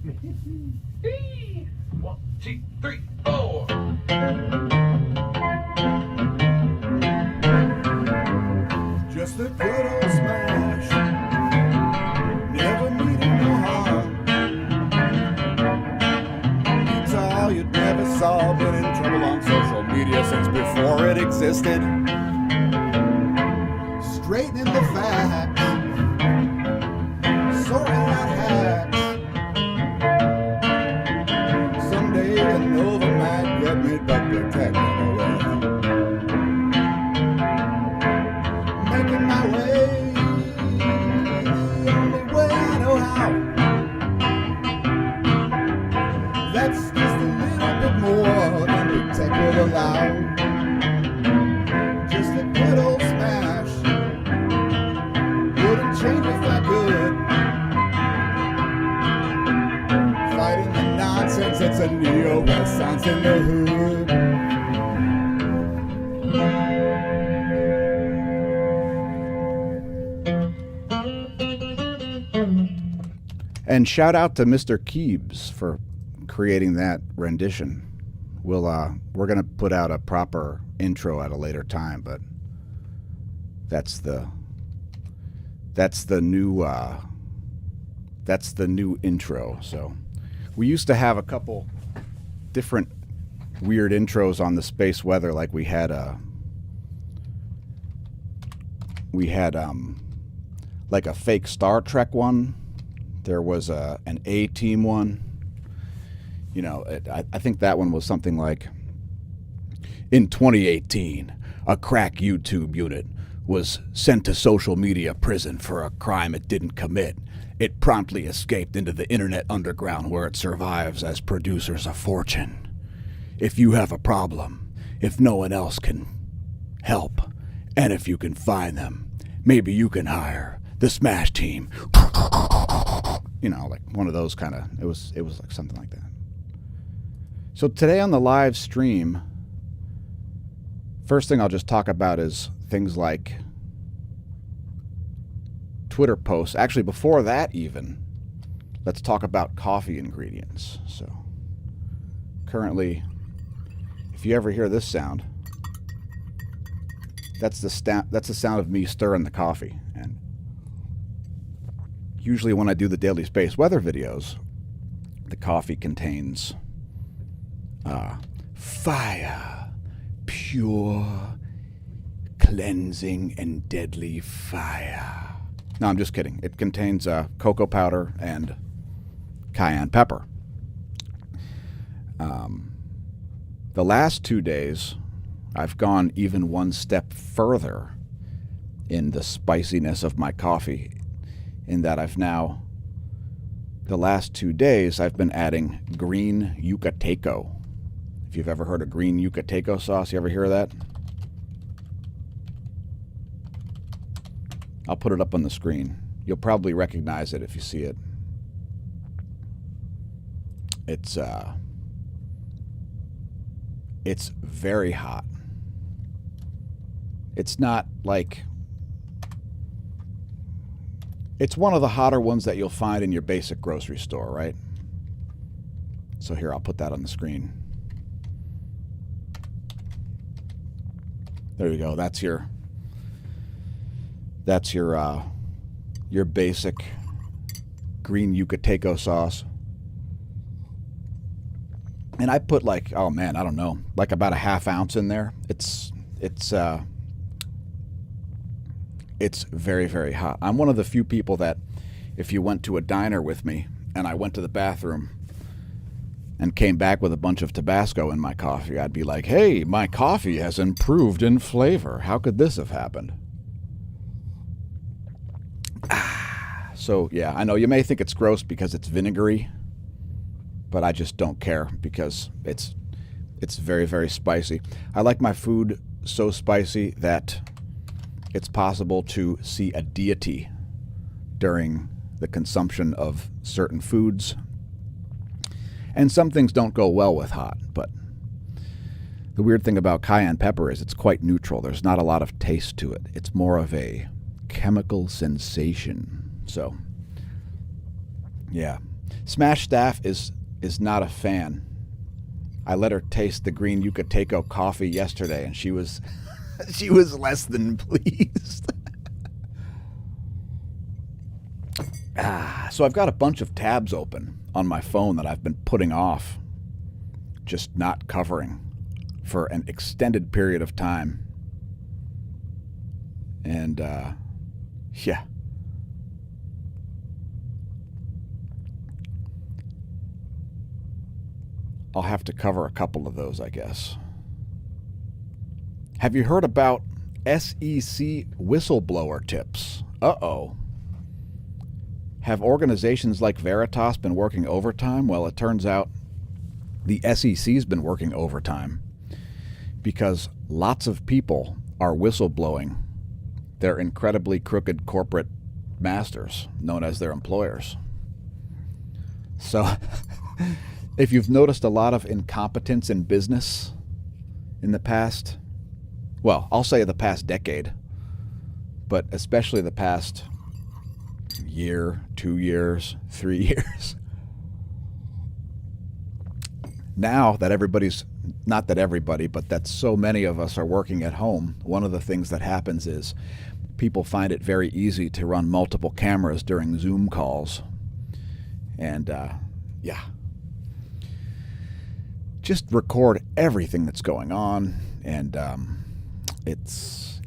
1, 2, 3, 4. Just a good old smash. Never meaning no harm. It's all you never saw. Been in trouble on social media since before it existed. Straightening the facts. Sorting out hacks. Someday an over might get me, but protecting away. Making my way the only way I know how. That's just a little bit more than the tech will allow. Just a good old smash. Wouldn't change if I could. Fighting the nonsense, it's a neo-renaissance in the hood. And shout out to Mr. Keebs for creating that rendition. We're gonna put out a proper intro at a later time, but that's the new intro. So we used to have a couple different weird intros on the space weather, like we had like a fake Star Trek one. There was an A-Team one. You know, I think that one was something like, in 2018, a crack YouTube unit was sent to social media prison for a crime it didn't commit. It promptly escaped into the internet underground where it survives as producers of fortune. If you have a problem, if no one else can help, and if you can find them, maybe you can hire the Smash team. You know, like one of those kind of, it was like something like that. So today on the live stream, first thing I'll just talk about is things like Twitter posts. Actually, before that even, let's talk about coffee ingredients. So currently, if you ever hear this sound, that's the sound of me stirring the coffee. And usually when I do the daily space weather videos, the coffee contains fire, pure, cleansing, and deadly fire. No, I'm just kidding. It contains cocoa powder and cayenne pepper. The last 2 days, I've gone even one step further in the spiciness of my coffee, in that the last 2 days, I've been adding green yucateco. If you've ever heard of green yucateco sauce, you ever hear of that? I'll put it up on the screen. You'll probably recognize it if you see it. It's very hot. It's not like... It's one of the hotter ones that you'll find in your basic grocery store, right? So here, I'll put that on the screen. There you go. That's your basic green yucateco sauce. And I put like, oh man, I don't know, like about a ½ ounce in there. It's very, very hot. I'm one of the few people that if you went to a diner with me and I went to the bathroom and came back with a bunch of Tabasco in my coffee, I'd be like, hey, my coffee has improved in flavor. How could this have happened? So, yeah, I know you may think it's gross because it's vinegary, but I just don't care because it's very, very spicy. I like my food so spicy that it's possible to see a deity during the consumption of certain foods. And some things don't go well with hot, but the weird thing about cayenne pepper is it's quite neutral. There's not a lot of taste to it. It's more of a chemical sensation. So, yeah. smAsh staff is not a fan. I let her taste the green Yucateco coffee yesterday, and she was she was less than pleased. So I've got a bunch of tabs open on my phone that I've been putting off, just not covering for an extended period of time. And yeah. I'll have to cover a couple of those, I guess. Have you heard about SEC whistleblower tips? Uh-oh. Have organizations like Veritas been working overtime? Well, it turns out the SEC's been working overtime because lots of people are whistleblowing their incredibly crooked corporate masters, known as their employers. So if you've noticed a lot of incompetence in business in the past, well, I'll say the past decade, but especially the past year, 2 years, 3 years. Now that everybody's, not that everybody, but that so many of us are working at home, one of the things that happens is people find it very easy to run multiple cameras during Zoom calls. And yeah. Just record everything that's going on, and it's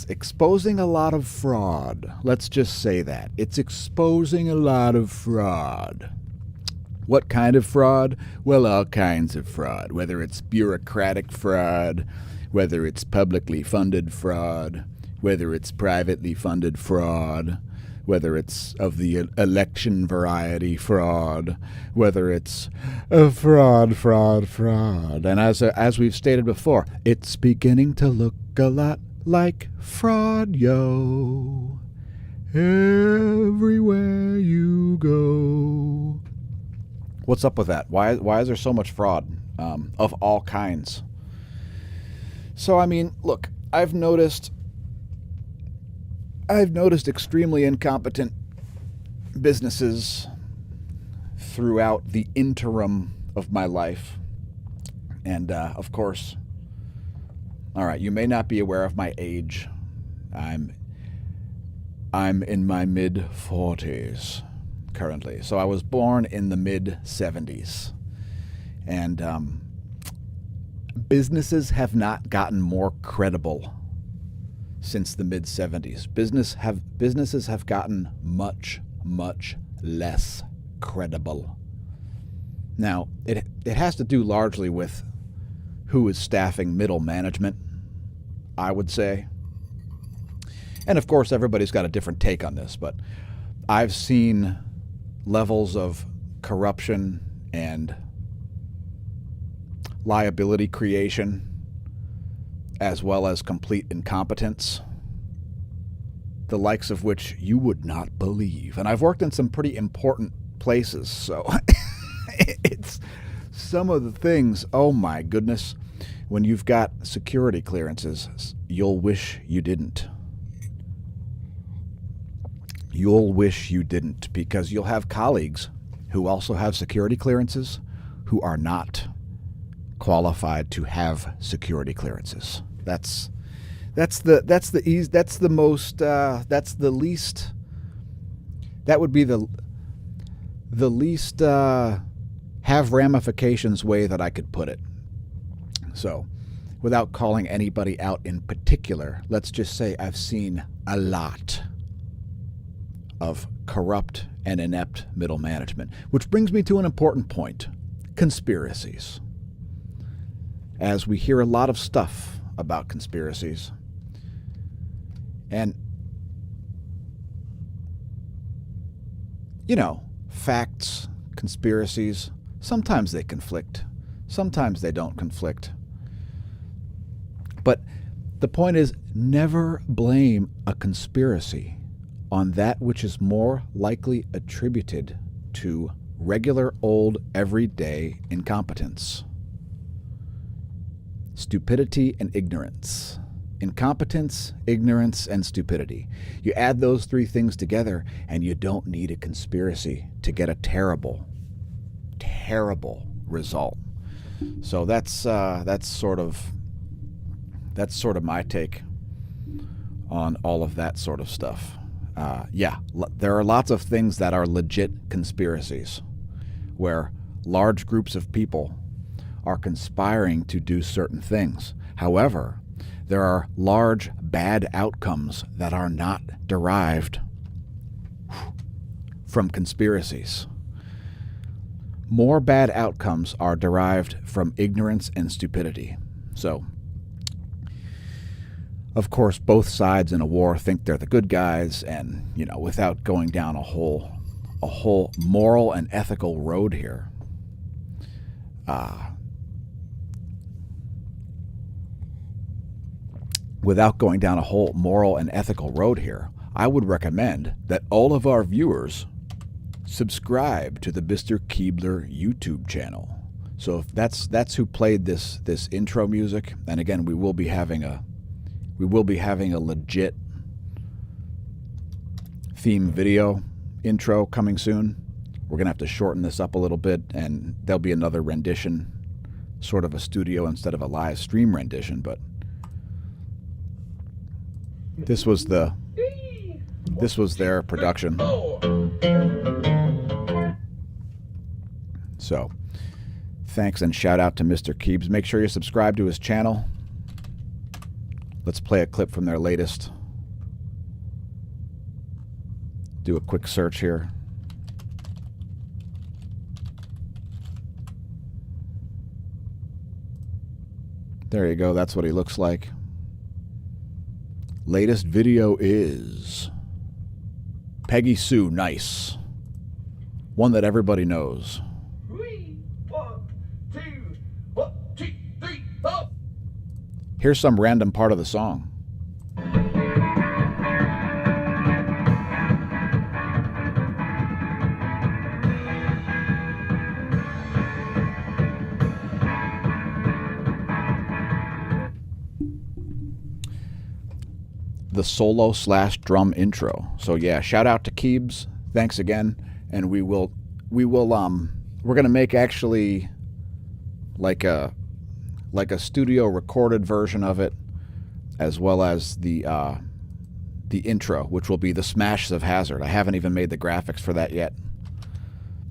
exposing a lot of fraud. Let's just say that. It's exposing a lot of fraud. What kind of fraud? Well, all kinds of fraud. Whether it's bureaucratic fraud, whether it's publicly funded fraud, whether it's privately funded fraud, whether it's of the election variety fraud, whether it's a fraud. And as we've stated before, it's beginning to look a lot like fraud, yo. Everywhere you go. What's up with that? Why is there so much fraud of all kinds? So, I mean, look, I've noticed extremely incompetent businesses throughout the interim of my life. And, of course, all right, you may not be aware of my age. I'm in my mid-40s currently. So I was born in the mid-70s. And businesses have not gotten more credible since the mid-70s. Businesses have gotten much, much less credible. Now, it has to do largely with who is staffing middle management, I would say. And of course, everybody's got a different take on this, but I've seen levels of corruption and liability creation, as well as complete incompetence, the likes of which you would not believe. And I've worked in some pretty important places, so it's some of the things, oh my goodness, when you've got security clearances, you'll wish you didn't. You'll wish you didn't, because you'll have colleagues who also have security clearances who are not qualified to have security clearances. That's the least have ramifications way that I could put it. So, without calling anybody out in particular, let's just say I've seen a lot of corrupt and inept middle management, which brings me to an important point: conspiracies. As we hear a lot of stuff about conspiracies, and facts, conspiracies, sometimes they conflict, sometimes they don't conflict. But the point is, never blame a conspiracy on that which is more likely attributed to regular old everyday incompetence, stupidity, and ignorance. Incompetence, ignorance, and stupidity. You add those three things together, and you don't need a conspiracy to get a terrible, terrible result. So that's sort of my take on all of that sort of stuff. There are lots of things that are legit conspiracies, where large groups of people are conspiring to do certain things. However, there are large bad outcomes that are not derived from conspiracies. More bad outcomes are derived from ignorance and stupidity. So, of course, both sides in a war think they're the good guys, and, without going down a whole moral and ethical road here, I would recommend that all of our viewers subscribe to the Mr. Keebler YouTube channel. So if that's who played this intro music, and again, we will be having a legit theme video intro coming soon. We're gonna have to shorten this up a little bit, and there'll be another rendition, sort of a studio instead of a live stream rendition, but this was their production. So, thanks and shout out to Mr. Keebs. Make sure you subscribe to his channel. Let's play a clip from their latest. Do a quick search here. There you go. That's what he looks like. Latest video is Peggy Sue Nice. One that everybody knows. 3, 1, 2, 1, 2, 3, 4. Here's some random part of the song. The solo/drum intro. So yeah, shout out to Keebs. Thanks again. And we're gonna make actually like a studio recorded version of it, as well as the intro, which will be the Smash of Hazard. I haven't even made the graphics for that yet,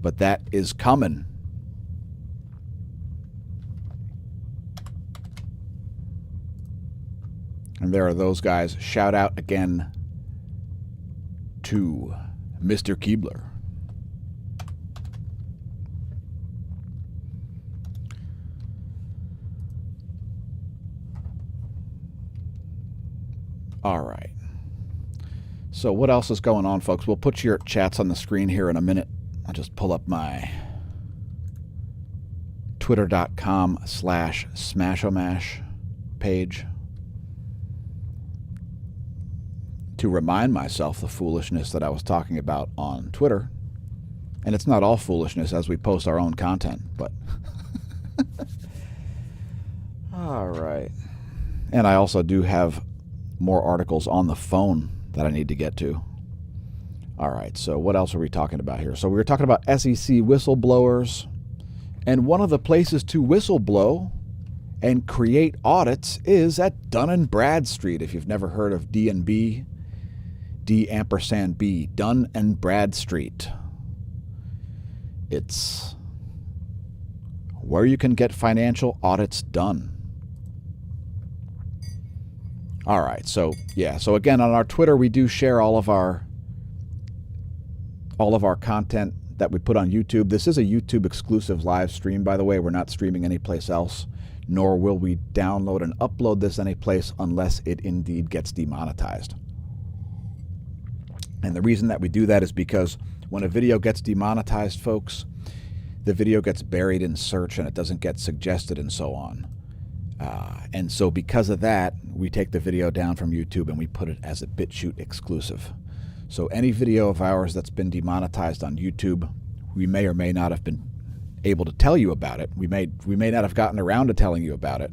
but that is coming. And there are those guys. Shout out again to Mr. Keebler. All right. So what else is going on, folks? We'll put your chats on the screen here in a minute. I'll just pull up my twitter.com/smashomash page to remind myself the foolishness that I was talking about on Twitter. And it's not all foolishness as we post our own content, but all right. And I also do have more articles on the phone that I need to get to. All right, so what else are we talking about here? So we were talking about SEC whistleblowers, and one of the places to whistleblow and create audits is at Dun & Bradstreet. If you've never heard of D&B, D&B, Dun & Bradstreet. It's where you can get financial audits done. All right, so yeah, so again on our Twitter we do share all of our content that we put on YouTube. This is a YouTube exclusive live stream, by the way. We're not streaming anyplace else, nor will we download and upload this anyplace unless it indeed gets demonetized. And the reason that we do that is because when a video gets demonetized, folks, the video gets buried in search and it doesn't get suggested and so on. And so because of that, we take the video down from YouTube and we put it as a BitChute exclusive. So any video of ours that's been demonetized on YouTube, we may or may not have been able to tell you about it. We may not have gotten around to telling you about it.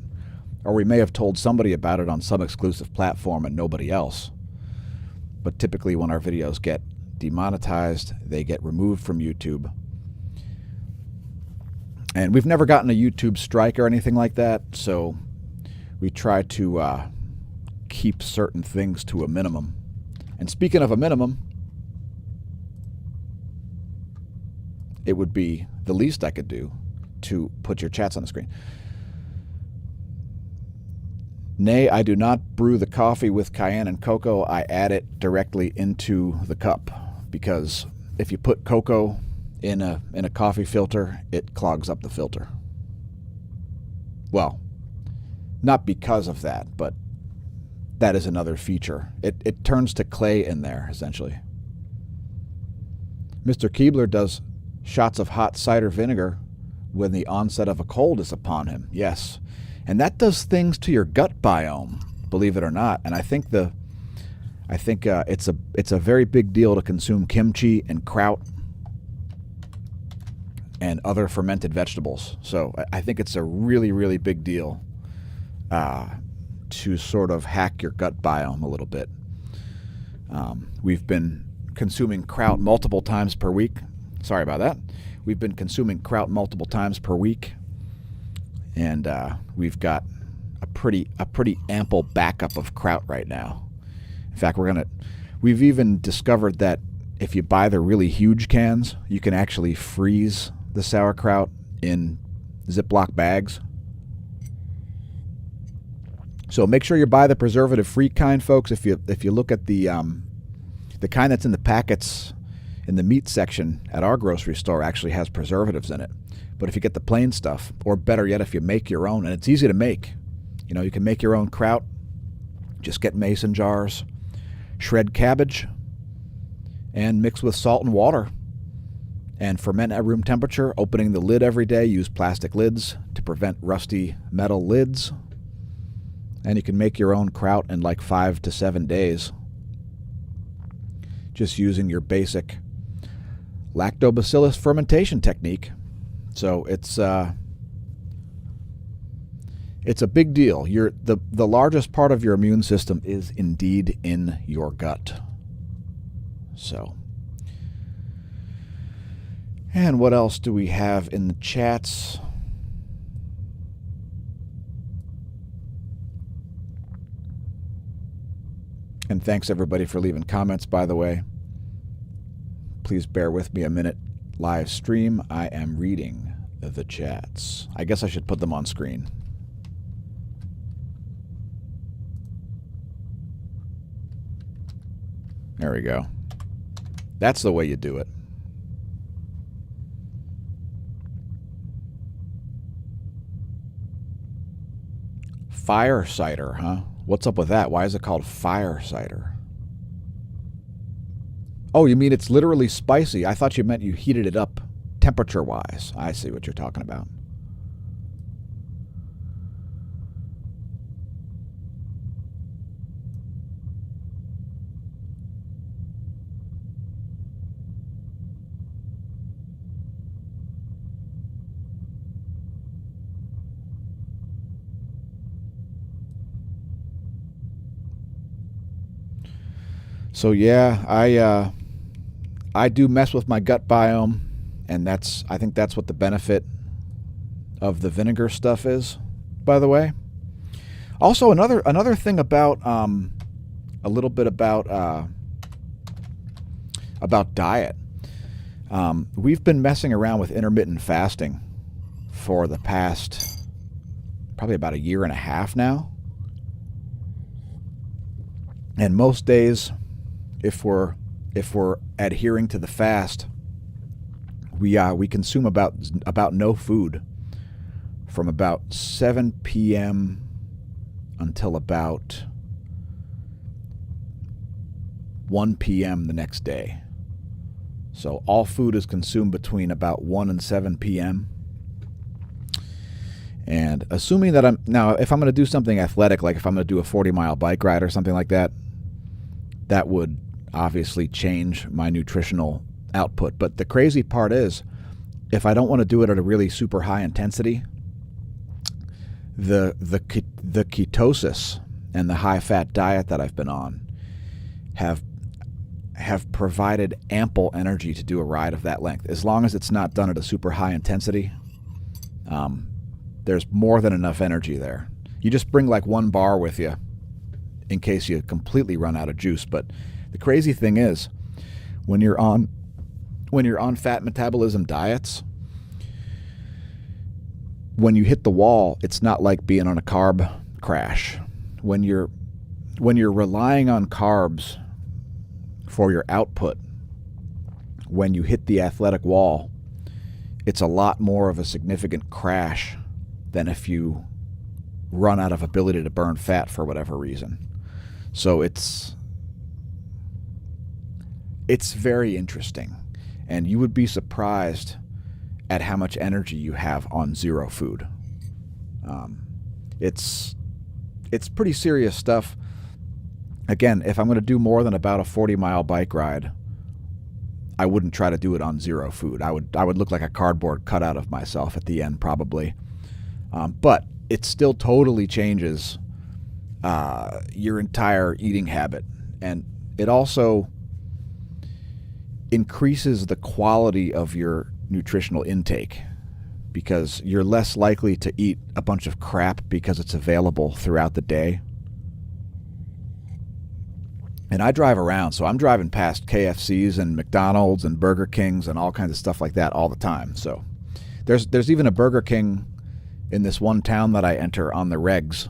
Or we may have told somebody about it on some exclusive platform and nobody else. But typically when our videos get demonetized, they get removed from YouTube. And we've never gotten a YouTube strike or anything like that, so we try to keep certain things to a minimum. And speaking of a minimum, it would be the least I could do to put your chats on the screen. Nay, I do not brew the coffee with cayenne and cocoa. I add it directly into the cup, because if you put cocoa in a coffee filter, it clogs up the filter. Well, not because of that, but that is another feature. It turns to clay in there, essentially. Mr. Keebler does shots of hot cider vinegar when the onset of a cold is upon him. Yes. And that does things to your gut biome, believe it or not. And I think it's a very big deal to consume kimchi and kraut and other fermented vegetables. So I think it's a really, really big deal to sort of hack your gut biome a little bit. We've been consuming kraut multiple times per week. Sorry about that. We've been consuming kraut multiple times per week. And we've got a pretty ample backup of kraut right now. In fact, we've even discovered that if you buy the really huge cans, you can actually freeze the sauerkraut in Ziploc bags. So make sure you buy the preservative-free kind, folks. If you look at the kind that's in the packets in the meat section at our grocery store, actually has preservatives in it. But if you get the plain stuff, or better yet, if you make your own, and it's easy to make, you can make your own kraut. Just get mason jars, shred cabbage, and mix with salt and water, and ferment at room temperature, opening the lid every day. Use plastic lids to prevent rusty metal lids. And you can make your own kraut in like 5 to 7 days, just using your basic lactobacillus fermentation technique. So it's a big deal. The largest part of your immune system is indeed in your gut. So, and what else do we have in the chats? And thanks everybody for leaving comments, by the way. Please bear with me a minute. Live stream, I am reading the chats. I guess I should put them on screen. There we go. That's the way you do it. Fire cider, huh? What's up with that? Why is it called fire cider? Oh, you mean it's literally spicy? I thought you meant you heated it up temperature-wise. I see what you're talking about. So yeah, I do mess with my gut biome, and I think that's what the benefit of the vinegar stuff is, by the way. Also, another thing about a little bit about diet. We've been messing around with intermittent fasting for the past probably about 1.5 years now. And most days, if we're adhering to the fast, we consume about no food from about 7 p.m. until about 1 p.m. the next day. So all food is consumed between about 1 and 7 p.m. And assuming that if I'm going to do something athletic, like if I'm going to do a 40-mile bike ride or something like that, that would obviously change my nutritional output. But the crazy part is, if I don't want to do it at a really super high intensity, the ketosis and the high-fat diet that I've been on have provided ample energy to do a ride of that length. As long as it's not done at a super high intensity, there's more than enough energy there. You just bring like one bar with you in case you completely run out of juice. But the crazy thing is, when you're on fat metabolism diets, when you hit the wall, it's not like being on a carb crash. When you're relying on carbs for your output, when you hit the athletic wall, it's a lot more of a significant crash than if you run out of ability to burn fat for whatever reason. So it's very interesting, and you would be surprised at how much energy you have on zero food. It's pretty serious stuff. Again, if I'm going to do more than about a 40-mile bike ride, I wouldn't try to do it on zero food. I would look like a cardboard cutout of myself at the end, probably. But it still totally changes your entire eating habit, and it also increases the quality of your nutritional intake, because you're less likely to eat a bunch of crap because it's available throughout the day. And I drive around, so I'm driving past KFCs and McDonald's and Burger Kings and all kinds of stuff like that all the time. So there's even a Burger King in this one town that I enter on the regs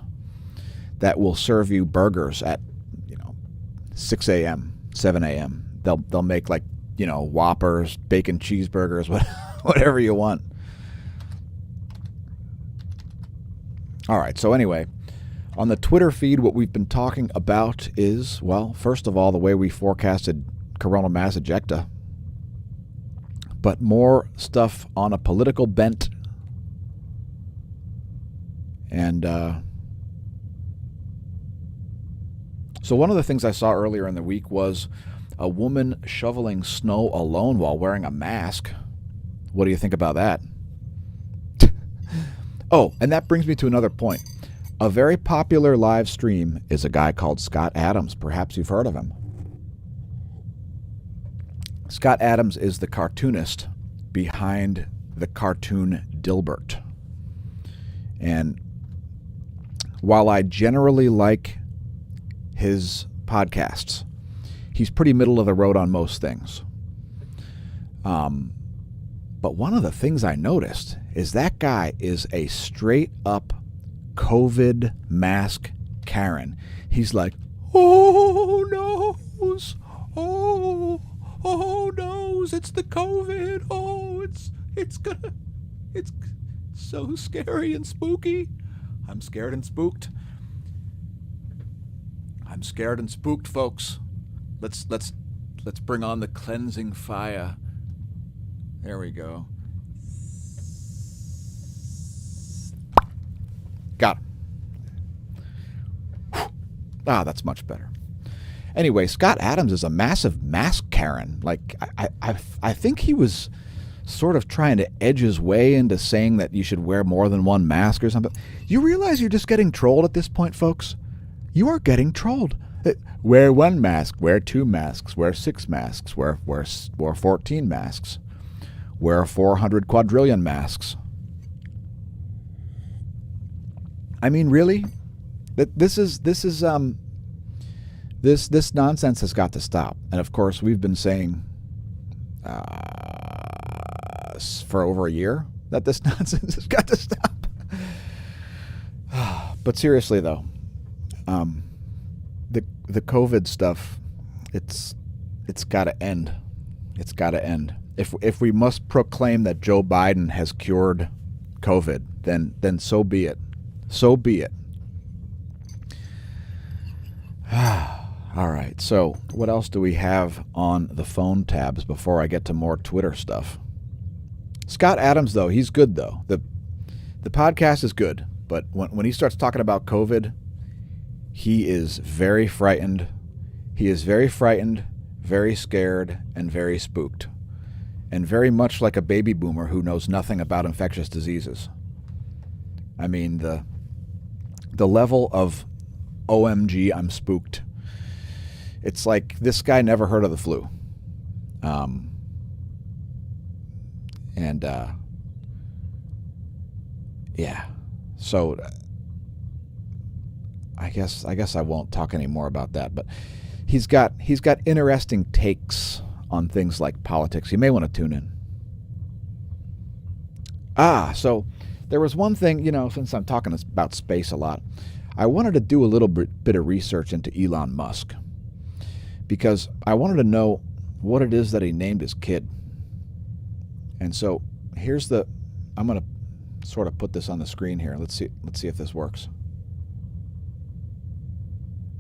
that will serve you burgers at 6 a.m., 7 a.m. They'll make like Whoppers, bacon cheeseburgers, whatever you want. All right, so anyway, on the Twitter feed, what we've been talking about is, well, first of all, the way we forecasted coronal mass ejecta, but more stuff on a political bent. And so one of the things I saw earlier in the week was a woman shoveling snow alone while wearing a mask. What do you think about that? Oh, and that brings me to another point. A very popular live stream is a guy called Scott Adams. Perhaps you've heard of him. Scott Adams is the cartoonist behind the cartoon Dilbert. And while I generally like his podcasts, he's pretty middle of the road on most things. But one of the things I noticed is that guy is a straight up COVID mask Karen. He's like, oh noes, oh noes, it's the COVID, oh it's so scary and spooky. I'm scared and spooked. I'm scared and spooked, folks. Let's bring on the cleansing fire. There we go. Got him. Ah, that's much better. Anyway, Scott Adams is a massive mask Karen. Like, I think he was sort of trying to edge his way into saying that you should wear more than one mask or something. You realize you're just getting trolled at this point, folks? You are getting trolled. Wear one mask, wear two masks, wear 6 masks, wear 14 masks, wear 400 quadrillion masks. I mean, really? This nonsense has got to stop. And of course, we've been saying for over a year that this nonsense has got to stop. But seriously, though, the COVID stuff, it's got to end. It's got to end. If we must proclaim that Joe Biden has cured COVID, then so be it. So be it. All right, so what else do we have on the phone tabs before I get to more Twitter stuff? Scott Adams, though, he's good, though. The podcast is good, but when he starts talking about COVID, he is very frightened. He is very frightened, very scared, and very spooked. And very much like a baby boomer who knows nothing about infectious diseases. I mean, the the level of OMG, I'm spooked. It's like this guy never heard of the flu. Yeah. So I guess I won't talk any more about that, but he's got interesting takes on things like politics. You may want to tune in. So there was one thing, since I'm talking about space a lot, I wanted to do a little bit of research into Elon Musk because I wanted to know what it is that he named his kid. And so I'm going to sort of put this on the screen here. Let's see if this works.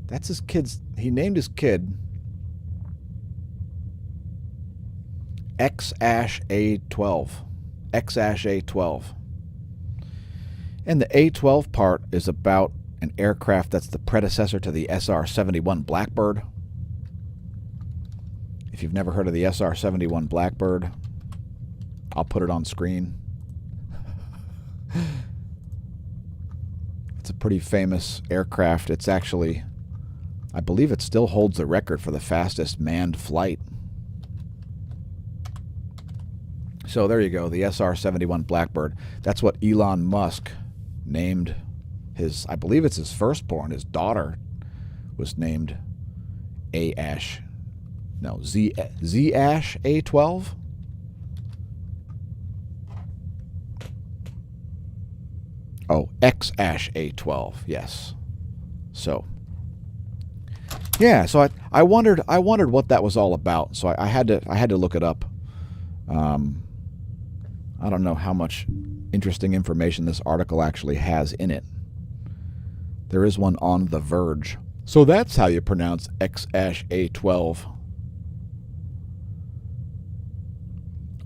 That's his kid's. He named his kid smAsh-A12. smAsh-A12. And the A12 part is about an aircraft that's the predecessor to the SR-71 Blackbird. If you've never heard of the SR-71 Blackbird, I'll put it on screen. It's a pretty famous aircraft. It's actually, I believe it still holds the record for the fastest manned flight. So there you go, the SR-71 Blackbird. That's what Elon Musk named his, I believe it's his firstborn. His daughter was named Z-Ash A12. Oh, X-Ash A12, yes. So, yeah, so I wondered what that was all about. So I had to look it up. I don't know how much interesting information this article actually has in it. There is one on The Verge. So that's how you pronounce X-Ash A12.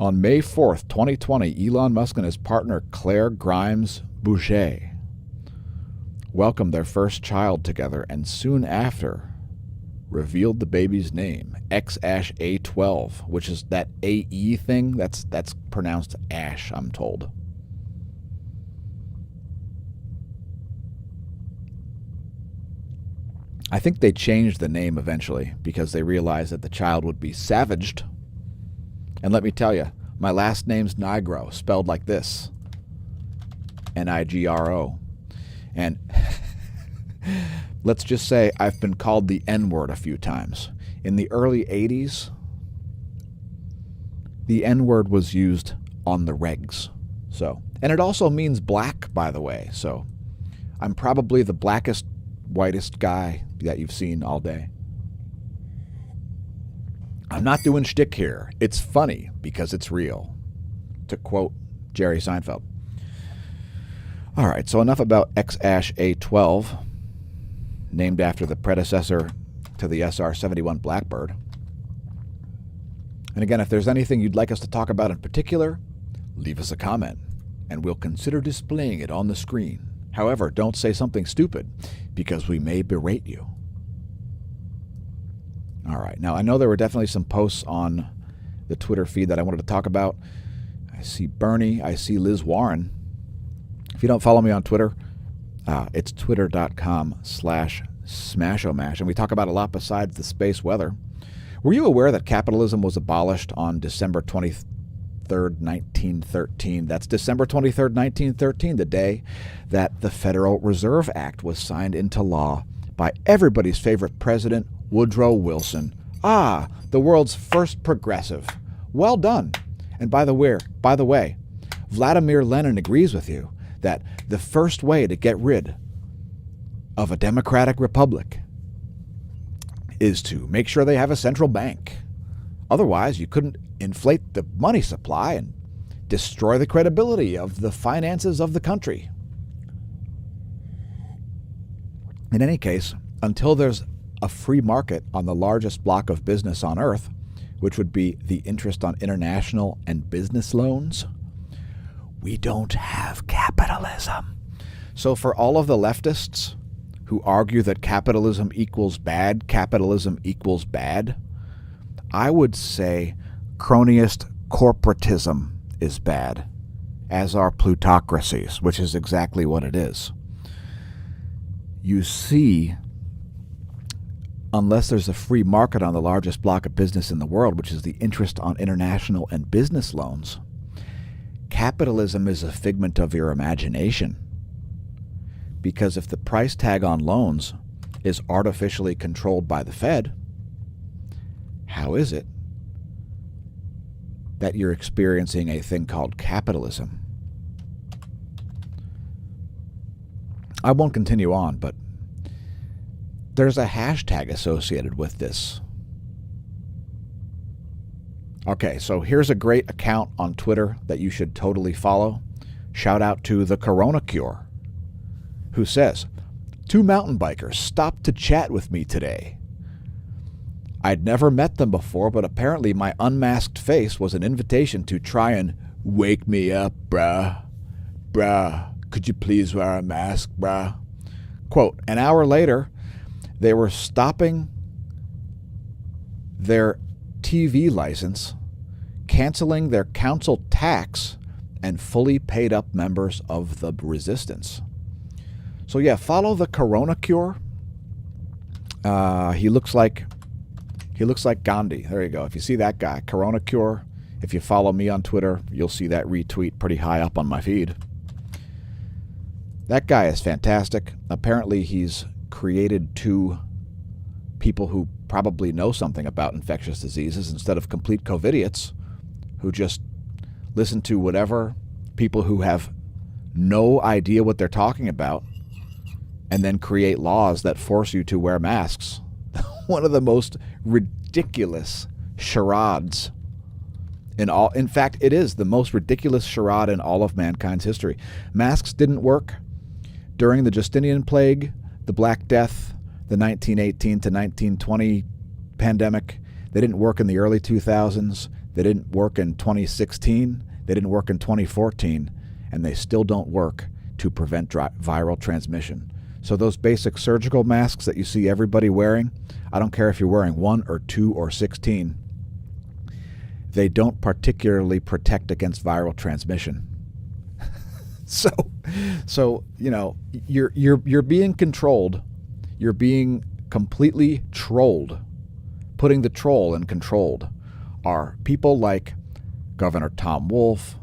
On May 4th, 2020, Elon Musk and his partner Claire Grimes Boucher welcomed their first child together and soon after revealed the baby's name, X-Ash A12, which is that AE thing. That's pronounced Ash, I'm told. I think they changed the name eventually because they realized that the child would be savaged. And let me tell you, my last name's Nigro, spelled like this. Nigro. And let's just say I've been called the N-word a few times. In the early 80s, the N-word was used on the regs. So, and it also means black, by the way. So I'm probably the blackest, whitest guy that you've seen all day. I'm not doing shtick here. It's funny because it's real, to quote Jerry Seinfeld. All right, so enough about X-Ash A12, named after the predecessor to the SR-71 Blackbird. And again, if there's anything you'd like us to talk about in particular, leave us a comment, and we'll consider displaying it on the screen. However, don't say something stupid, because we may berate you. All right, now I know there were definitely some posts on the Twitter feed that I wanted to talk about. I see Bernie, I see Liz Warren. If you don't follow me on Twitter, it's twitter.com/smAshomash, and we talk about a lot besides the space weather. Were you aware that capitalism was abolished on December 23rd, 1913? That's December 23rd, 1913, the day that the Federal Reserve Act was signed into law by everybody's favorite president, Woodrow Wilson. The world's first progressive. Well done. And by the way, Vladimir Lenin agrees with you that the first way to get rid of a democratic republic is to make sure they have a central bank. Otherwise, you couldn't inflate the money supply and destroy the credibility of the finances of the country. In any case, until there's a free market on the largest block of business on earth, which would be the interest on international and business loans, we don't have capitalism. So for all of the leftists who argue that capitalism equals bad, I would say cronyist corporatism is bad, as are plutocracies, which is exactly what it is. you see, unless there's a free market on the largest block of business in the world, which is the interest on international and business loans, capitalism is a figment of your imagination. Because if the price tag on loans is artificially controlled by the Fed, how is it that you're experiencing a thing called capitalism? I won't continue on, but there's a hashtag associated with this. Okay, so here's a great account on Twitter that you should totally follow. Shout out to the Corona Cure, who says, 2 mountain bikers stopped to chat with me today. I'd never met them before, but apparently my unmasked face was an invitation to try and wake me up, bruh. Bruh, could you please wear a mask, bruh? Quote, an hour later, they were stopping their TV license, canceling their council tax, and fully paid up members of the resistance. So yeah, follow the Corona Cure. He looks like Gandhi. There you go. If you see that guy, Corona Cure, if you follow me on Twitter, you'll see that retweet pretty high up on my feed. That guy is fantastic. Apparently he's created 2 people who probably know something about infectious diseases instead of complete COVIDiots who just listen to whatever people who have no idea what they're talking about and then create laws that force you to wear masks. One of the most ridiculous charades in fact, it is the most ridiculous charade in all of mankind's history. Masks didn't work during the Justinian Plague, the Black Death, the 1918 to 1920 pandemic. They didn't work in the early 2000s. They didn't work in 2016. They didn't work in 2014. And they still don't work to prevent viral transmission. So those basic surgical masks that you see everybody wearing, I don't care if you're wearing 1 or 2 or 16, they don't particularly protect against viral transmission. So you know, you're being controlled. You're being completely trolled. Putting the troll in controlled are people like Governor Tom Wolf.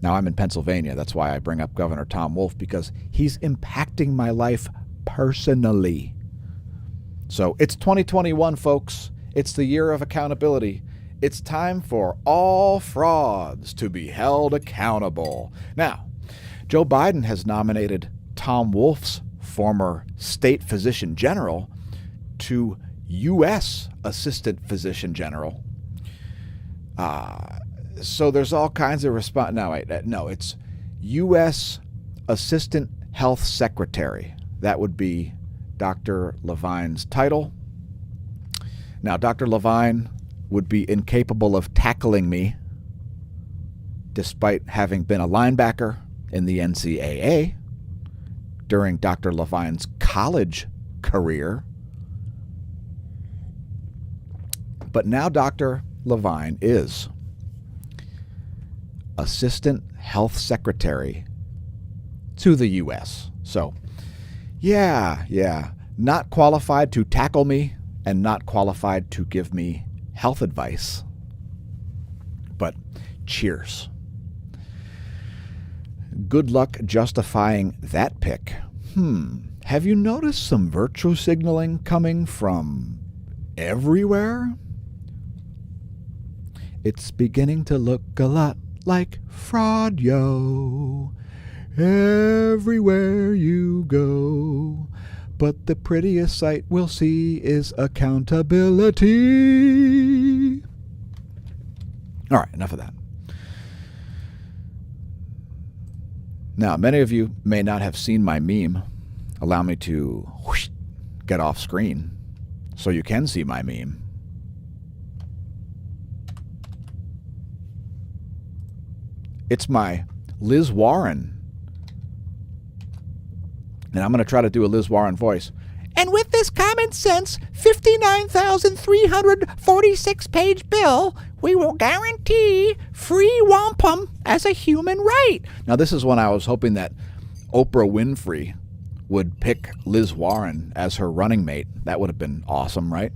Now, I'm in Pennsylvania. That's why I bring up Governor Tom Wolf, because he's impacting my life personally. So it's 2021, folks. It's the year of accountability. It's time for all frauds to be held accountable. Now, Joe Biden has nominated Tom Wolf's former state physician general to U.S. assistant physician general. So there's all kinds of response. No, it's U.S. Assistant Health Secretary. That would be Dr. Levine's title. Now, Dr. Levine would be incapable of tackling me, despite having been a linebacker in the NCAA during Dr. Levine's college career. But now Dr. Levine is Assistant Health Secretary to the U.S. So, yeah, not qualified to tackle me and not qualified to give me health advice. But cheers. Good luck justifying that pick. Have you noticed some virtue signaling coming from everywhere? It's beginning to look a lot like fraud, yo. Everywhere you go. But the prettiest sight we'll see is accountability. All right, enough of that. Now, many of you may not have seen my meme. Allow me to get off screen so you can see my meme. It's my Liz Warren. And I'm going to try to do a Liz Warren voice. And with this common sense 59,346-page bill, we will guarantee free wampum as a human right. Now, this is when I was hoping that Oprah Winfrey would pick Liz Warren as her running mate. That would have been awesome, right?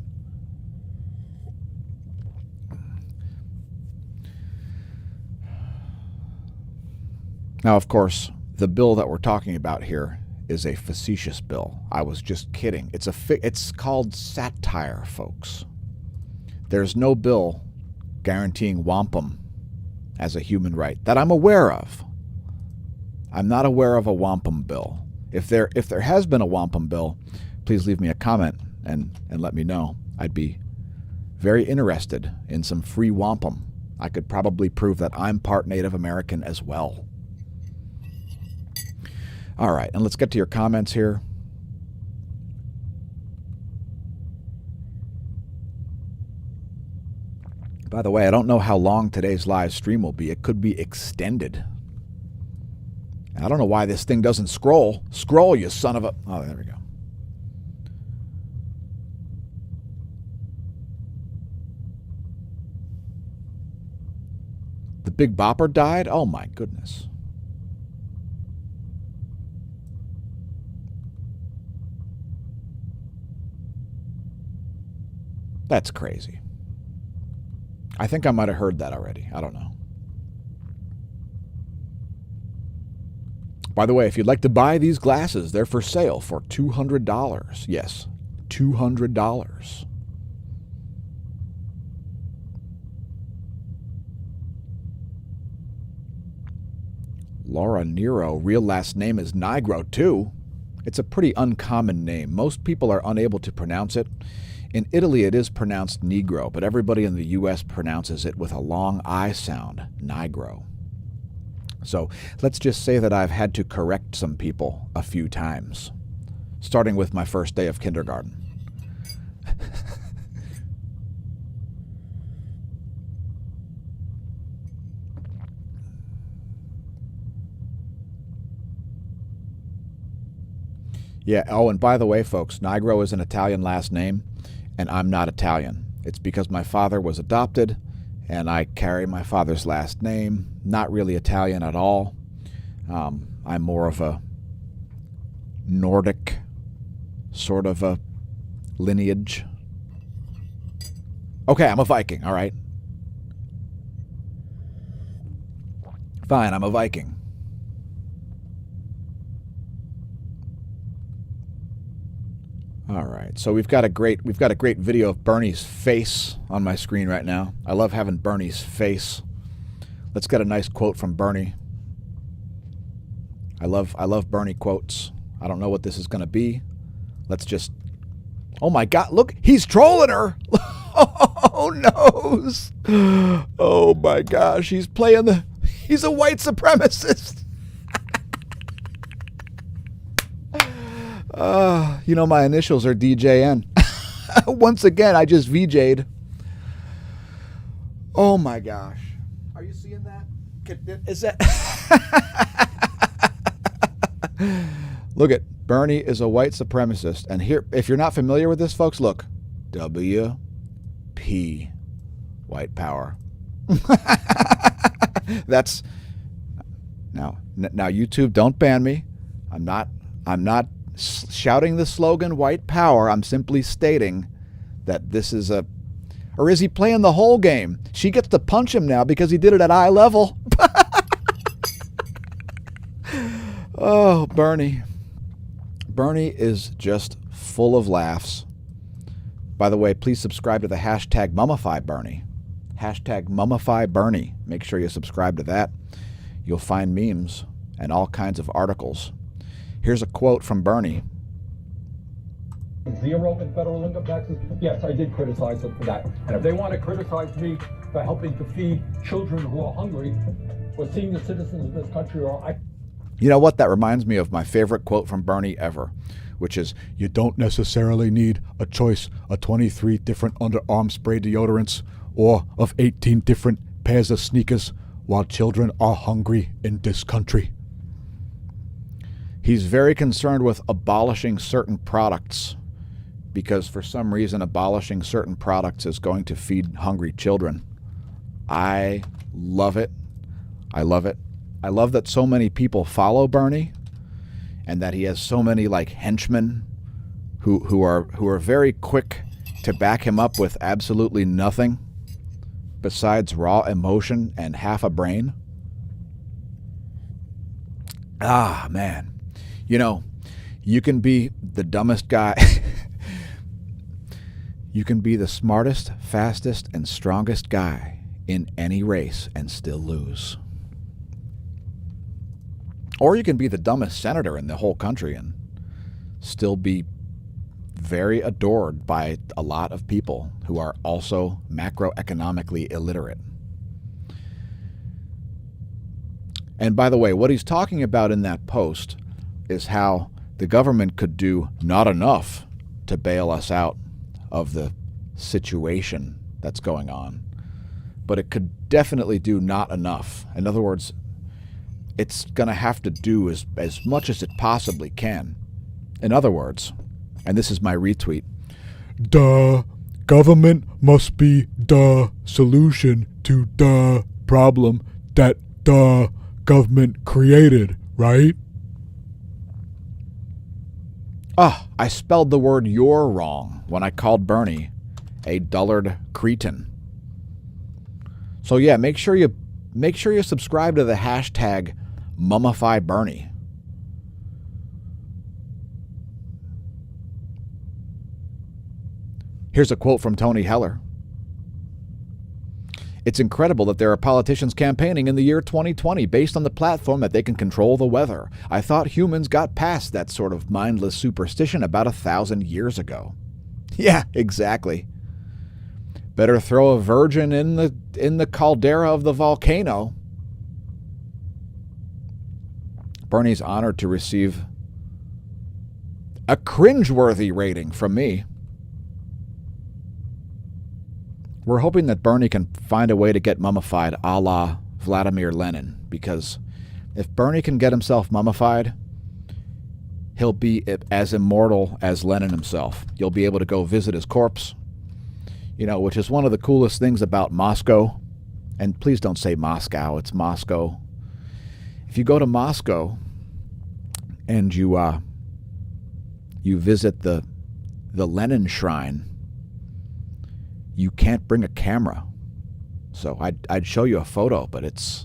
Now, of course, the bill that we're talking about here is a facetious bill. I was just kidding. It's called satire, folks. There's no bill guaranteeing wampum as a human right that I'm aware of. I'm not aware of a wampum bill. If there has been a wampum bill, please leave me a comment and let me know. I'd be very interested in some free wampum. I could probably prove that I'm part Native American as well. All right, and let's get to your comments here. By the way, I don't know how long today's live stream will be. It could be extended. I don't know why this thing doesn't scroll. Scroll, you son of a... Oh, there we go. The Big Bopper died? Oh, my goodness. That's crazy. I think I might have heard that already. I don't know. By the way, if you'd like to buy these glasses, they're for sale for $200. Yes, $200. Laura Nero, real last name is Nigro, too. It's a pretty uncommon name. Most people are unable to pronounce it. In Italy, it is pronounced Negro, but everybody in the U.S. pronounces it with a long I sound, Nigro. So let's just say that I've had to correct some people a few times, starting with my first day of kindergarten. Yeah, oh, and by the way, folks, Nigro is an Italian last name, and I'm not Italian. It's because my father was adopted, and I carry my father's last name. Not really Italian at all. I'm more of a Nordic sort of a lineage. Okay, I'm a Viking, all right? Fine, I'm a Viking. All right, so we've got a great video of Bernie's face on my screen right now. I love having Bernie's face. Let's get a nice quote from Bernie. I love Bernie quotes. I don't know what this is going to be. Let's just... Oh my God! Look, he's trolling her. Oh noes! Oh my gosh, he's playing the... He's a white supremacist. You know, my initials are DJN. Once again, I just VJ'd. Oh my gosh. Are you seeing that? Is that... Look at Bernie is a white supremacist. And here, if you're not familiar with this, folks, look. WP. White power. That's... Now, YouTube, don't ban me. I'm not shouting the slogan white power. I'm simply stating that this is a... Or is he playing the whole game? She gets to punch him now because he did it at eye level. Oh, Bernie. Bernie is just full of laughs. By the way, please subscribe to the hashtag #MummifyBernie. Hashtag #MummifyBernie. Make sure you subscribe to that. You'll find memes and all kinds of articles. Here's a quote from Bernie. Zero in federal income taxes? Yes, I did criticize them for that. And if they want to criticize me for helping to feed children who are hungry, or senior citizens of this country, You know what? That reminds me of my favorite quote from Bernie ever, which is, you don't necessarily need a choice of 23 different underarm spray deodorants or of 18 different pairs of sneakers while children are hungry in this country. He's very concerned with abolishing certain products because for some reason abolishing certain products is going to feed hungry children. I love it. I love it. I love that so many people follow Bernie and that he has so many like henchmen who are very quick to back him up with absolutely nothing besides raw emotion and half a brain. Ah, man. You know, you can be the dumbest guy. You can be the smartest, fastest, and strongest guy in any race and still lose. Or you can be the dumbest senator in the whole country and still be very adored by a lot of people who are also macroeconomically illiterate. And by the way, what he's talking about in that post is how the government could do not enough to bail us out of the situation that's going on, but it could definitely do not enough. In other words, it's going to have to do as much as it possibly can. In other words, and this is my retweet, the government must be the solution to the problem that the government created, right? I spelled the word "you're" wrong when I called Bernie a dullard cretin. So yeah, make sure you subscribe to the hashtag #MummifyBernie. Here's a quote from Tony Heller. It's incredible that there are politicians campaigning in the year 2020 based on the platform that they can control the weather. I thought humans got past that sort of mindless superstition about 1,000 years ago. Yeah, exactly. Better throw a virgin in the caldera of the volcano. Bernie's honored to receive a cringeworthy rating from me. We're hoping that Bernie can find a way to get mummified a la Vladimir Lenin, because if Bernie can get himself mummified, he'll be as immortal as Lenin himself. You'll be able to go visit his corpse, you know, which is one of the coolest things about Moscow. And please don't say Moscow, it's Moscow. If you go to Moscow and you visit the Lenin shrine, you can't bring a camera. So I'd show you a photo, but it's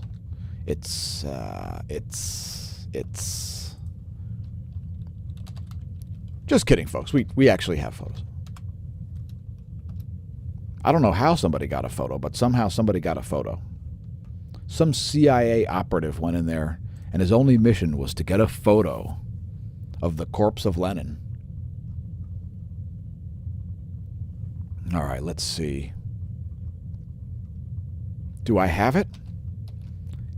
just kidding, folks. We actually have photos. I don't know how somebody got a photo, but somehow somebody got a photo. Some CIA operative went in there, and his only mission was to get a photo of the corpse of Lenin. All right, let's see. Do I have it?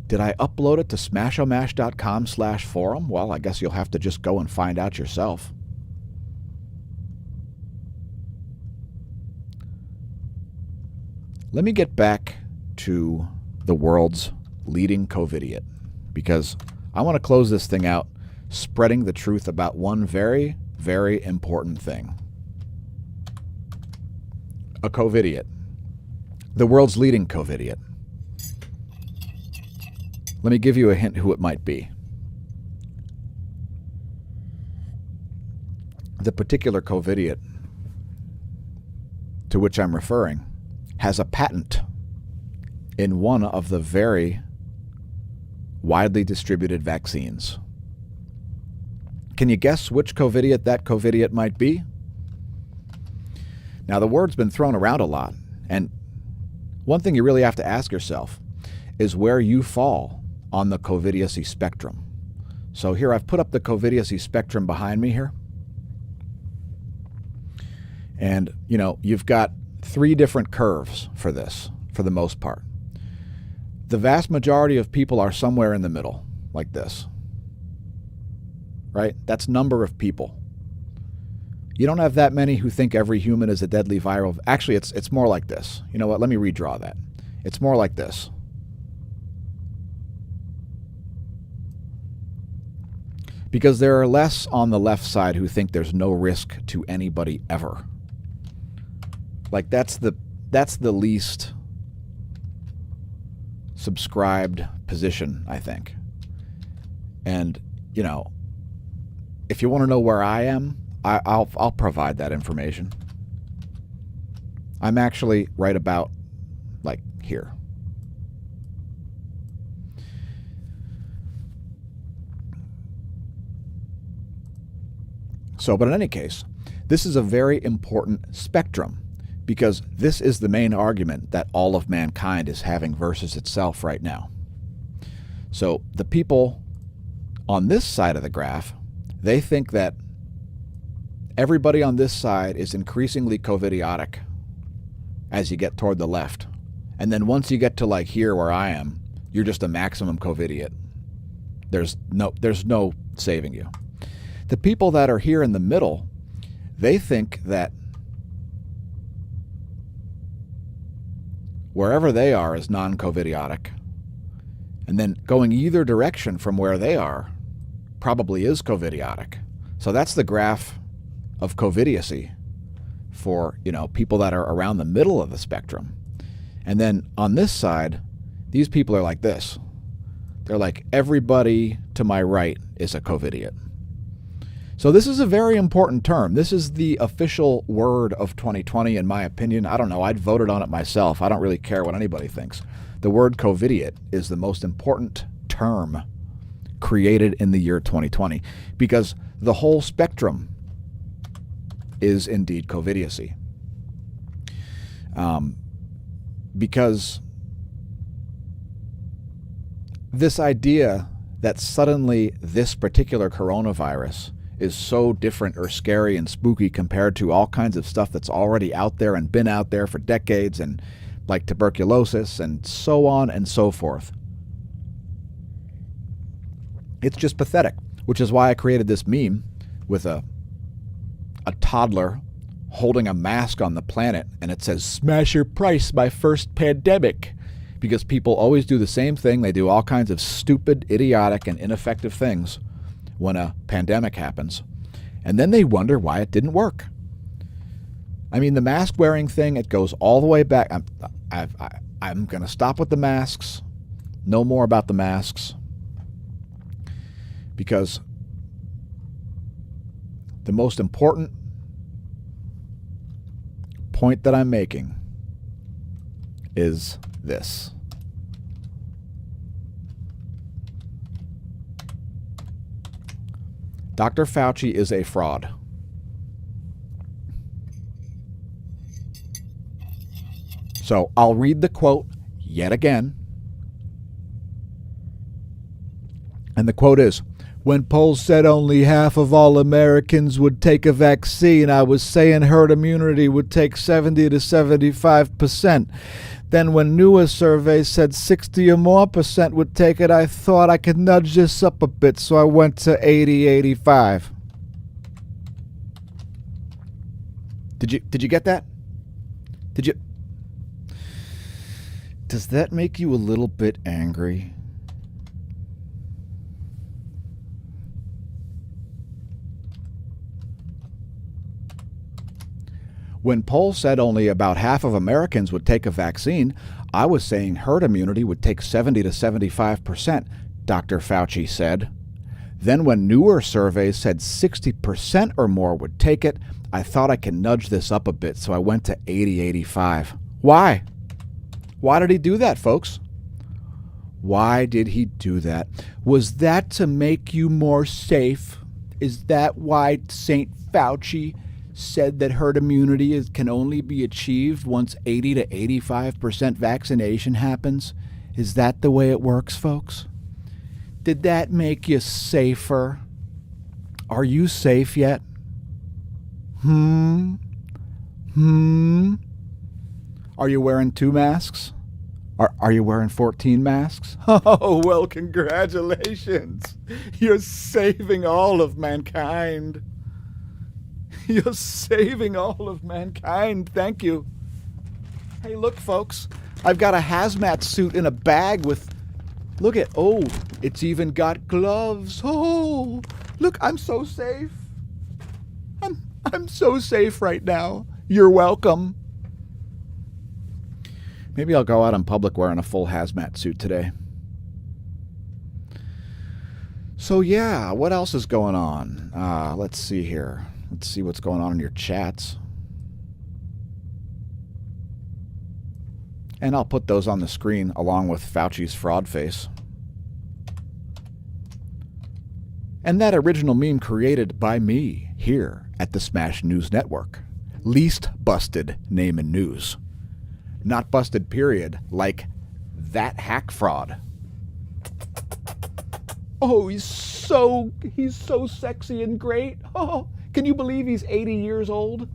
Did I upload it to smashomash.com/forum? Well, I guess you'll have to just go and find out yourself. Let me get back to the world's leading COVIDiot, because I want to close this thing out spreading the truth about one very, very important thing. A COVIDiot. The world's leading COVIDiot. Let me give you a hint who it might be. The particular COVIDiot to which I'm referring has a patent in one of the very widely distributed vaccines. Can you guess which COVIDiot that COVIDiot might be? Now, the word's been thrown around a lot, and one thing you really have to ask yourself is where you fall on the COVIDiocy spectrum. So here, I've put up the COVIDiocy spectrum behind me here. And, you know, you've got 3 different curves for this, for the most part. The vast majority of people are somewhere in the middle, like this. Right? That's number of people. You don't have that many who think every human is a deadly viral. Actually, it's more like this. You know what? Let me redraw that. It's more like this. Because there are less on the left side who think there's no risk to anybody ever. Like that's the least subscribed position, I think. And, you know, if you want to know where I am, I'll provide that information. I'm actually right about like here. So, but in any case, this is a very important spectrum because this is the main argument that all of mankind is having versus itself right now. So the people on this side of the graph, they think that everybody on this side is increasingly COVIDiotic as you get toward the left. And then once you get to like here where I am, you're just a maximum COVIDiot. There's no saving you. The people that are here in the middle, they think that wherever they are is non-COVIDiotic. And then going either direction from where they are probably is COVIDiotic. So that's the graph of COVIDiocy for, people that are around the middle of the spectrum. And then on this side, these people are like this. They're like, everybody to my right is a COVIDiot. So this is a very important term. This is the official word of 2020, in my opinion. I don't know. I'd voted on it myself. I don't really care what anybody thinks. The word COVIDiot is the most important term created in the year 2020 because the whole spectrum is indeed COVIDiocy. Because this idea that suddenly this particular coronavirus is so different or scary and spooky compared to all kinds of stuff that's already out there and been out there for decades, and like tuberculosis and so on and so forth. It's just pathetic, which is why I created this meme with a toddler holding a mask on the planet, and it says, "Smash your price, my first pandemic." Because people always do the same thing. They do all kinds of stupid, idiotic, and ineffective things when a pandemic happens. And then they wonder why it didn't work. I mean, the mask wearing thing, it goes all the way back. I'm going to stop with the masks. No more about the masks. Because the most important point that I'm making is this. Dr. Fauci is a fraud. So I'll read the quote yet again. And the quote is, "When polls said only half of all Americans would take a vaccine, I was saying herd immunity would take 70 to 75%. Then when newer surveys said 60 or more percent would take it, I thought I could nudge this up a bit, so I went to 80, 85. Did you get that? Does that make you a little bit angry? When polls said only about half of Americans would take a vaccine, I was saying herd immunity would take 70 to 75%, Dr. Fauci said. Then when newer surveys said 60% or more would take it, I thought I could nudge this up a bit, so I went to 80, 85. Why? Why did he do that, folks? Why did he do that? Was that to make you more safe? Is that why St. Fauci said that herd immunity can only be achieved once 80 to 85% vaccination happens? Is that the way it works, folks? Did that make you safer? Are you safe yet? Are you wearing 2 masks? Are you wearing 14 masks? Oh, well, congratulations. You're saving all of mankind. You're saving all of mankind. Thank you. Hey, look, folks. I've got a hazmat suit in a bag with... Look at... Oh, it's even got gloves. Oh, look, I'm so safe. I'm so safe right now. You're welcome. Maybe I'll go out in public wearing a full hazmat suit today. So yeah, what else is going on? Let's see here. Let's see what's going on in your chats. And I'll put those on the screen along with Fauci's fraud face. And that original meme created by me here at the Smash News Network. Least busted name in news. Not busted period, like that hack fraud. Oh, he's so sexy and great. Oh, can you believe he's 80 years old?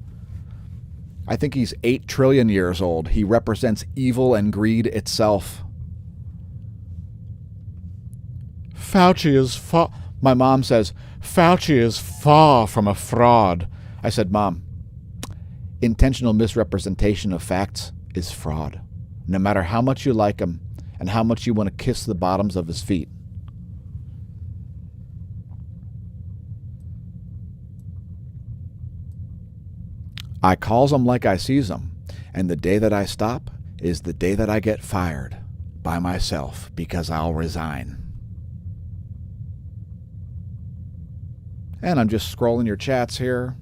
I think he's 8 trillion years old. He represents evil and greed itself. Fauci is far... My mom says, Fauci is far from a fraud. I said, Mom, intentional misrepresentation of facts is fraud. No matter how much you like him and how much you want to kiss the bottoms of his feet. I calls them like I sees them, and the day that I stop is the day that I get fired by myself because I'll resign. And I'm just scrolling your chats here.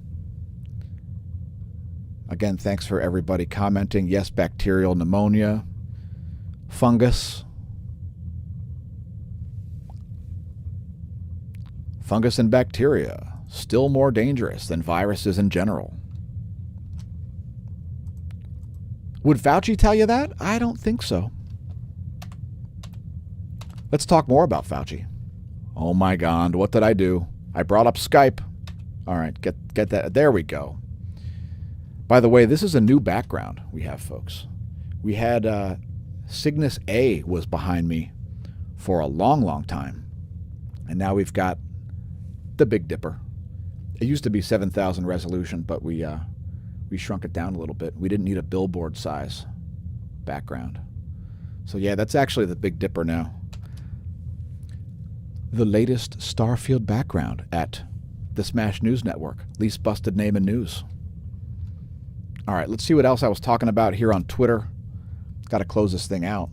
Again, thanks for everybody commenting. Yes, bacterial pneumonia, fungus. Fungus and bacteria, still more dangerous than viruses in general. Would Fauci tell you that? I don't think so. Let's talk more about Fauci. Oh my God, what did I do? I brought up Skype. All right, get that. There we go. By the way, this is a new background we have, folks. We had Cygnus A was behind me for a long, long time. And now we've got the Big Dipper. It used to be 7,000 resolution, but we shrunk it down a little bit. We didn't need a billboard size background. So yeah, that's actually the Big Dipper now. The latest Starfield background at the Smash News Network. Least busted name in news. All right, let's see what else I was talking about here on Twitter. Got to close this thing out.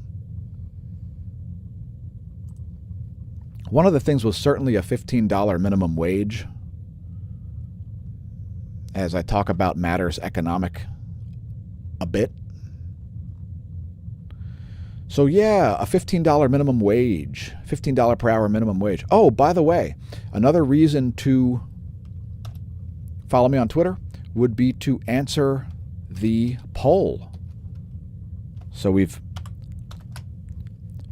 One of the things was certainly a $15 minimum wage. As I talk about matters economic a bit. So yeah, a $15 minimum wage, $15 per hour minimum wage. Oh, by the way, another reason to follow me on Twitter would be to answer the poll. So we've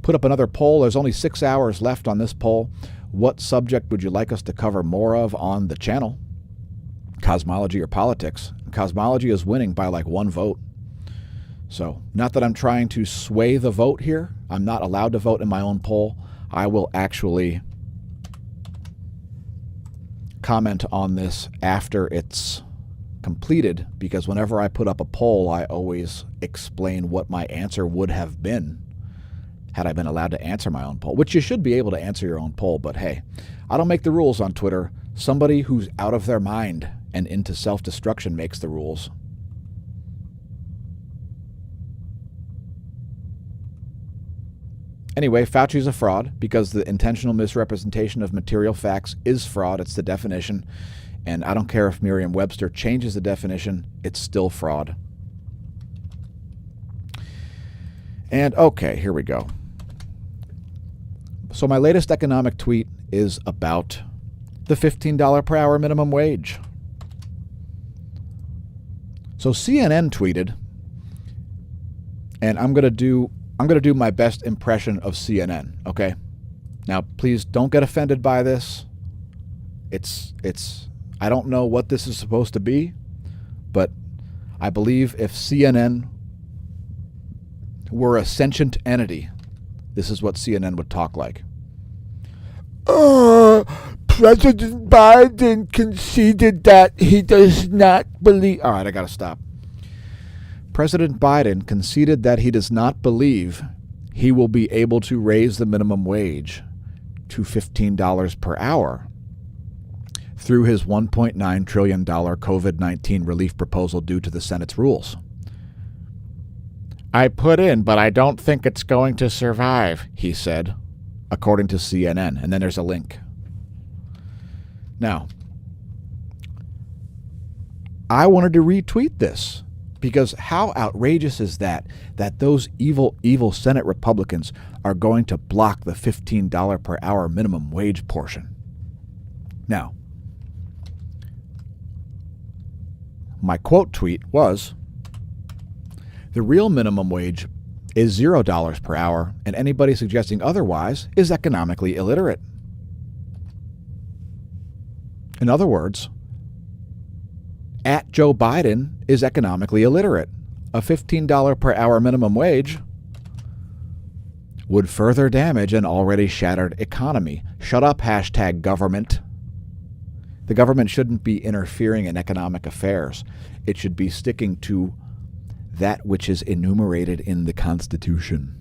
put up another poll. There's only 6 hours left on this poll. What subject would you like us to cover more of on the channel? Cosmology or politics? Cosmology is winning by like 1 vote. So, not that I'm trying to sway the vote here. I'm not allowed to vote in my own poll. I will actually comment on this after it's completed, because whenever I put up a poll, I always explain what my answer would have been had I been allowed to answer my own poll, which you should be able to answer your own poll. But hey, I don't make the rules on Twitter. Somebody who's out of their mind and into self-destruction makes the rules. Anyway, Fauci's a fraud because the intentional misrepresentation of material facts is fraud. It's the definition. And I don't care if Merriam-Webster changes the definition, it's still fraud. And okay, here we go. So my latest economic tweet is about the $15 per hour minimum wage. So CNN tweeted, and I'm going to do my best impression of CNN, okay? Now, please don't get offended by this. I don't know what this is supposed to be, but I believe if CNN were a sentient entity, this is what CNN would talk like. President Biden conceded that he does not believe... All right, I got to stop. President Biden conceded that he does not believe he will be able to raise the minimum wage to $15 per hour through his $1.9 trillion COVID-19 relief proposal due to the Senate's rules. I put in, but I don't think it's going to survive, he said, according to CNN. And then there's a link. Now, I wanted to retweet this because how outrageous is that those evil Senate Republicans are going to block the $15 per hour minimum wage portion. Now, my quote tweet was, "The real minimum wage is $0 per hour, and anybody suggesting otherwise is economically illiterate." In other words, Joe Biden is economically illiterate. A $15 per hour minimum wage would further damage an already shattered economy. Shut up, #government. The government shouldn't be interfering in economic affairs. It should be sticking to that which is enumerated in the Constitution.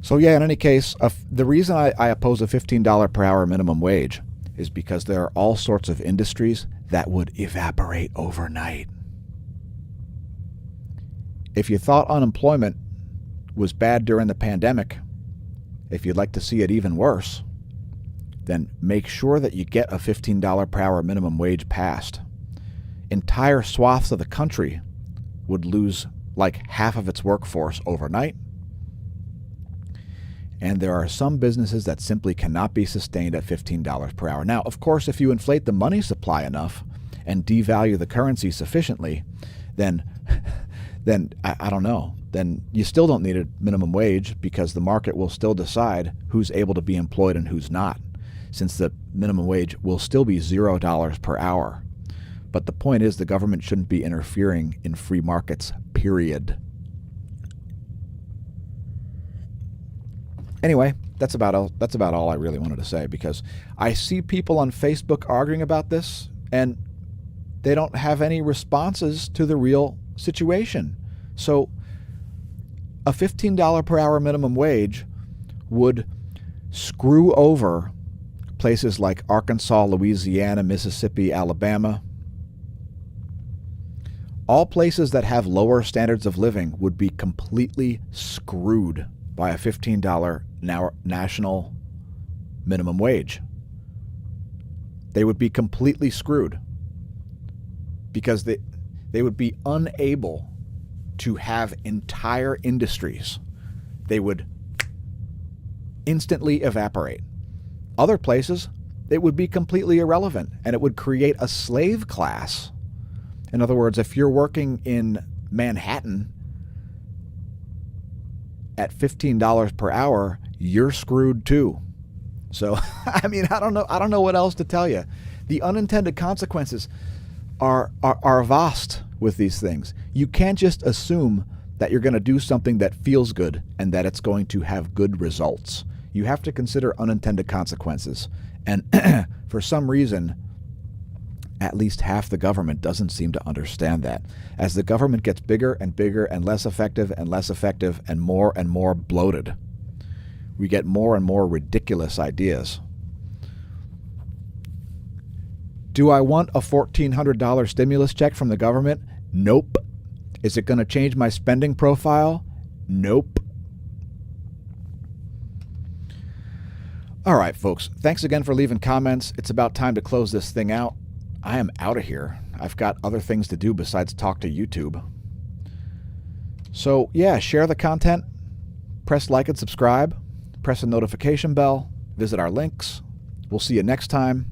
So yeah, in any case, the reason I oppose a $15 per hour minimum wage is because there are all sorts of industries that would evaporate overnight. If you thought unemployment was bad during the pandemic, if you'd like to see it even worse, then make sure that you get a $15 per hour minimum wage passed. Entire swaths of the country would lose like half of its workforce overnight. And there are some businesses that simply cannot be sustained at $15 per hour. Now, of course, if you inflate the money supply enough and devalue the currency sufficiently, then I don't know. Then you still don't need a minimum wage because the market will still decide who's able to be employed and who's not, since the minimum wage will still be $0 per hour. But the point is the government shouldn't be interfering in free markets, period. Anyway, that's about all I really wanted to say, because I see people on Facebook arguing about this and they don't have any responses to the real situation. So a $15 per hour minimum wage would screw over places like Arkansas, Louisiana, Mississippi, Alabama. All places that have lower standards of living would be completely screwed by a $15 national minimum wage. They would be completely screwed because they would be unable to have entire industries. They would instantly evaporate. Other places, it would be completely irrelevant, and it would create a slave class. In other words, if you're working in Manhattan at $15 per hour, you're screwed too. So, I mean, I don't know what else to tell you. The unintended consequences are vast with these things. You can't just assume that you're going to do something that feels good and that it's going to have good results. You have to consider unintended consequences. And for some reason, at least half the government doesn't seem to understand that. As the government gets bigger and bigger and less effective and more bloated, we get more and more ridiculous ideas. Do I want a $1,400 stimulus check from the government? Nope. Is it going to change my spending profile? Nope. All right, folks. Thanks again for leaving comments. It's about time to close this thing out. I am out of here. I've got other things to do besides talk to YouTube. So, yeah, share the content, press like and subscribe, press the notification bell, visit our links. We'll see you next time.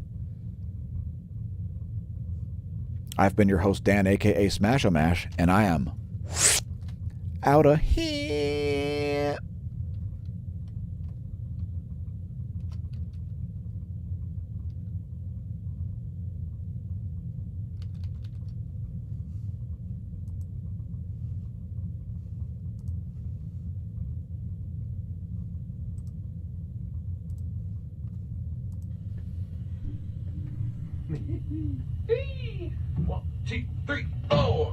I've been your host, Dan, a.k.a. smAsho, and I am out of here. One, two, three, four.